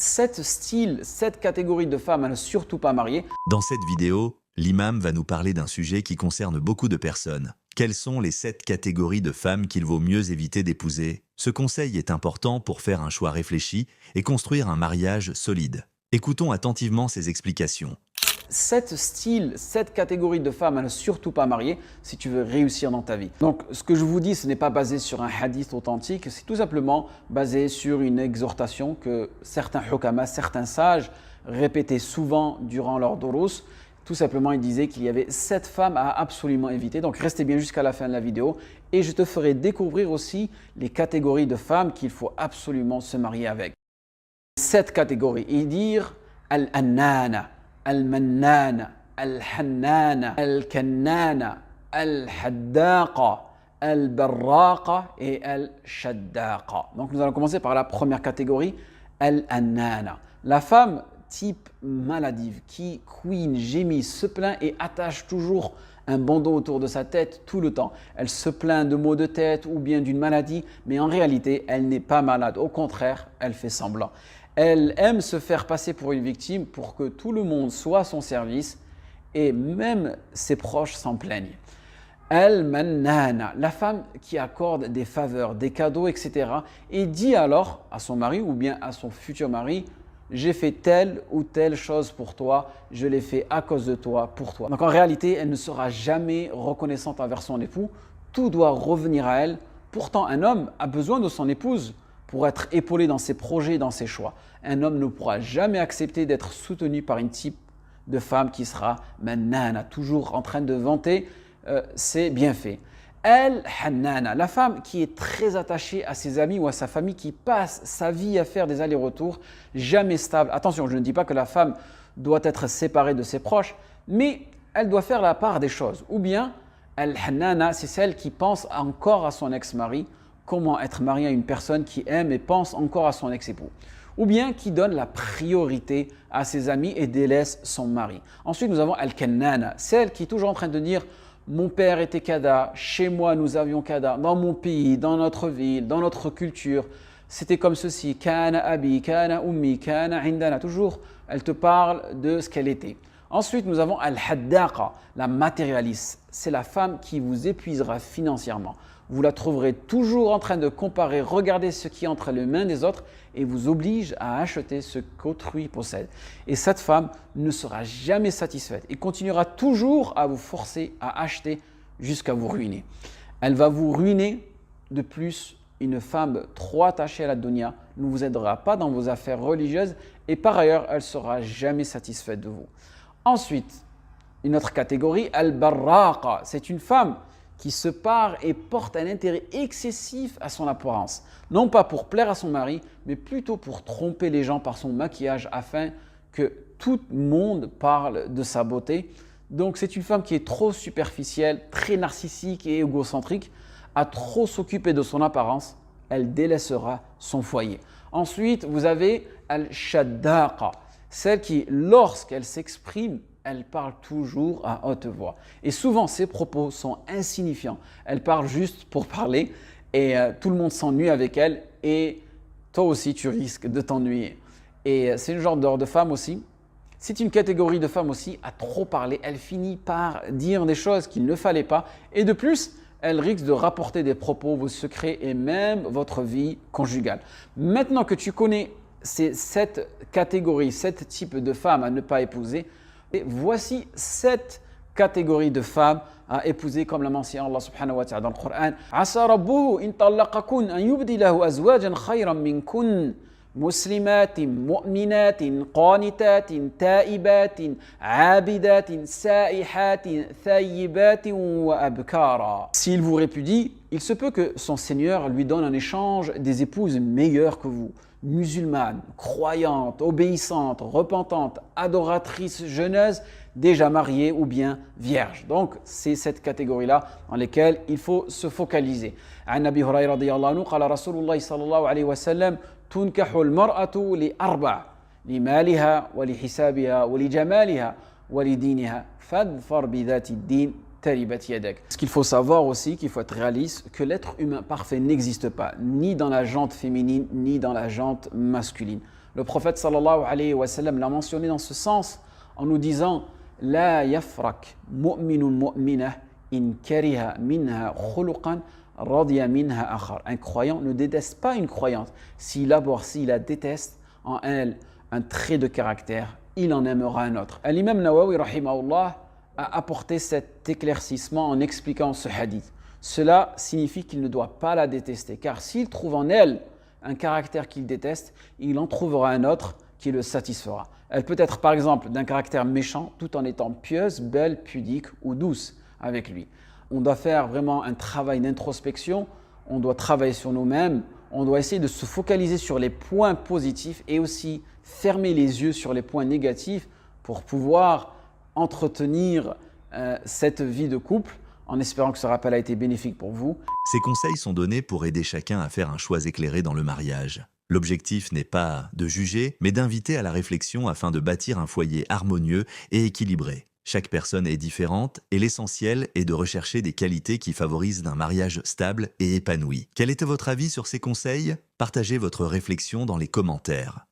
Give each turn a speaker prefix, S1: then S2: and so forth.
S1: 7 styles, 7 catégories de femmes à ne surtout pas marier.
S2: Dans cette vidéo, l'imam va nous parler d'un sujet qui concerne beaucoup de personnes. Quelles sont les 7 catégories de femmes qu'il vaut mieux éviter d'épouser? Ce conseil est important pour faire un choix réfléchi et construire un mariage solide. Écoutons attentivement ces explications.
S1: 7 styles, 7 catégories de femmes à ne surtout pas marier si tu veux réussir dans ta vie. Donc ce que je vous dis, ce n'est pas basé sur un hadith authentique, c'est tout simplement basé sur une exhortation que certains hukama, certains sages répétaient souvent durant leur durus. Tout simplement, ils disaient qu'il y avait 7 femmes à absolument éviter. Donc restez bien jusqu'à la fin de la vidéo et je te ferai découvrir aussi les catégories de femmes qu'il faut absolument se marier avec. 7 catégories, et dire al-annana, al-mannana, al-hannana, al-kannana, al-haddaqa, al-barraqa et al-shaddaqa. Donc nous allons commencer par la première catégorie, al-annana. La femme type maladive qui couine, gémit, se plaint et attache toujours un bandeau autour de sa tête tout le temps. Elle se plaint de maux de tête ou bien d'une maladie, mais en réalité, elle n'est pas malade. Au contraire, elle fait semblant. Elle aime se faire passer pour une victime pour que tout le monde soit à son service et même ses proches s'en plaignent. Al-Mannana, la femme qui accorde des faveurs, des cadeaux, etc. et dit alors à son mari ou bien à son futur mari: j'ai fait telle ou telle chose pour toi, je l'ai fait à cause de toi, pour toi. Donc en réalité, elle ne sera jamais reconnaissante envers son époux, tout doit revenir à elle. Pourtant, un homme a besoin de son épouse pour être épaulé dans ses projets, dans ses choix. Un homme ne pourra jamais accepter d'être soutenu par une type de femme qui sera mannana, toujours en train de vanter ses bienfaits. Al-Hannana, la femme qui est très attachée à ses amis ou à sa famille, qui passe sa vie à faire des allers-retours, jamais stable. Attention, je ne dis pas que la femme doit être séparée de ses proches, mais elle doit faire la part des choses. Ou bien, Al-Hannana, c'est celle qui pense encore à son ex-mari, comment être mariée à une personne qui aime et pense encore à son ex-époux. Ou bien qui donne la priorité à ses amis et délaisse son mari. Ensuite, nous avons Al-Kannana, celle qui est toujours en train de dire: mon père était kada, chez moi nous avions kada, dans mon pays, dans notre ville, dans notre culture, c'était comme ceci, kana abi, kana ummi, kana indana, toujours elle te parle de ce qu'elle était. Ensuite nous avons al-haddaqa, la matérialiste, c'est la femme qui vous épuisera financièrement. Vous la trouverez toujours en train de comparer, regarder ce qui est entre les mains des autres et vous oblige à acheter ce qu'autrui possède. Et cette femme ne sera jamais satisfaite et continuera toujours à vous forcer à acheter jusqu'à vous ruiner. Elle va vous ruiner. De plus, une femme trop attachée à la dunya ne vous aidera pas dans vos affaires religieuses et par ailleurs, elle ne sera jamais satisfaite de vous. Ensuite, une autre catégorie, al-barraqa, c'est une femme qui se pare et porte un intérêt excessif à son apparence. Non pas pour plaire à son mari, mais plutôt pour tromper les gens par son maquillage afin que tout le monde parle de sa beauté. Donc c'est une femme qui est trop superficielle, très narcissique et égocentrique, à trop s'occuper de son apparence, elle délaissera son foyer. Ensuite, vous avez al-shaddaqa, celle qui, lorsqu'elle s'exprime, elle parle toujours à haute voix. Et souvent, ses propos sont insignifiants. Elle parle juste pour parler et tout le monde s'ennuie avec elle et toi aussi, tu risques de t'ennuyer. Et c'est le genre de femme aussi. C'est une catégorie de femmes aussi à trop parler. Elle finit par dire des choses qu'il ne fallait pas. Et de plus, elle risque de rapporter des propos, vos secrets et même votre vie conjugale. Maintenant que tu connais ces 7 catégories, 7 types de femmes à ne pas épouser, et voici 7 catégories de femmes à épouser comme l'a mentionné Allah subhanahu wa ta'ala dans le Coran. Asa rabbuhu in talaqakun an yubdilahu azwajan khayran minkun muslimatin mu'minatin qanitatin ta'ibatin abidatin sa'ihatin thayyibatin wa abkara. S'il vous répudie, il se peut que son Seigneur lui donne en échange des épouses meilleures que vous, musulmanes, croyantes, obéissantes, repentantes, adoratrices, jeuneuses, déjà mariées ou bien vierges. Donc, c'est cette catégorie-là dans laquelle il faut se focaliser. عن أبي هريرة رضي الله عنه قال رسول الله صلى الله عليه وسلم تنكح المرأة لأربع لمالها ولحسابها ولجمالها ولدينها فاظفر بذات الدين. Ce qu'il faut savoir aussi, qu'il faut être réaliste, que l'être humain parfait n'existe pas, ni dans la jante féminine, ni dans la jante masculine. Le prophète sallallahu alayhi wa sallam l'a mentionné dans ce sens en nous disant La yafrak mu'minun mu'minah in kariha minha khuluqan radiya minha akhar. Un croyant ne déteste pas une croyante. S'il abhorre, s'il la déteste en elle un trait de caractère, il en aimera un autre. L'imam Nawawi rahimahullah a apporté cet éclaircissement en expliquant ce hadith. Cela signifie qu'il ne doit pas la détester, car s'il trouve en elle un caractère qu'il déteste, il en trouvera un autre qui le satisfera. Elle peut être par exemple d'un caractère méchant tout en étant pieuse, belle, pudique ou douce avec lui. On doit faire vraiment un travail d'introspection, on doit travailler sur nous-mêmes, on doit essayer de se focaliser sur les points positifs et aussi fermer les yeux sur les points négatifs pour pouvoir entretenir cette vie de couple en espérant que ce rappel a été bénéfique pour vous.
S2: Ces conseils sont donnés pour aider chacun à faire un choix éclairé dans le mariage. L'objectif n'est pas de juger, mais d'inviter à la réflexion afin de bâtir un foyer harmonieux et équilibré. Chaque personne est différente et l'essentiel est de rechercher des qualités qui favorisent un mariage stable et épanoui. Quel était votre avis sur ces conseils ? Partagez votre réflexion dans les commentaires.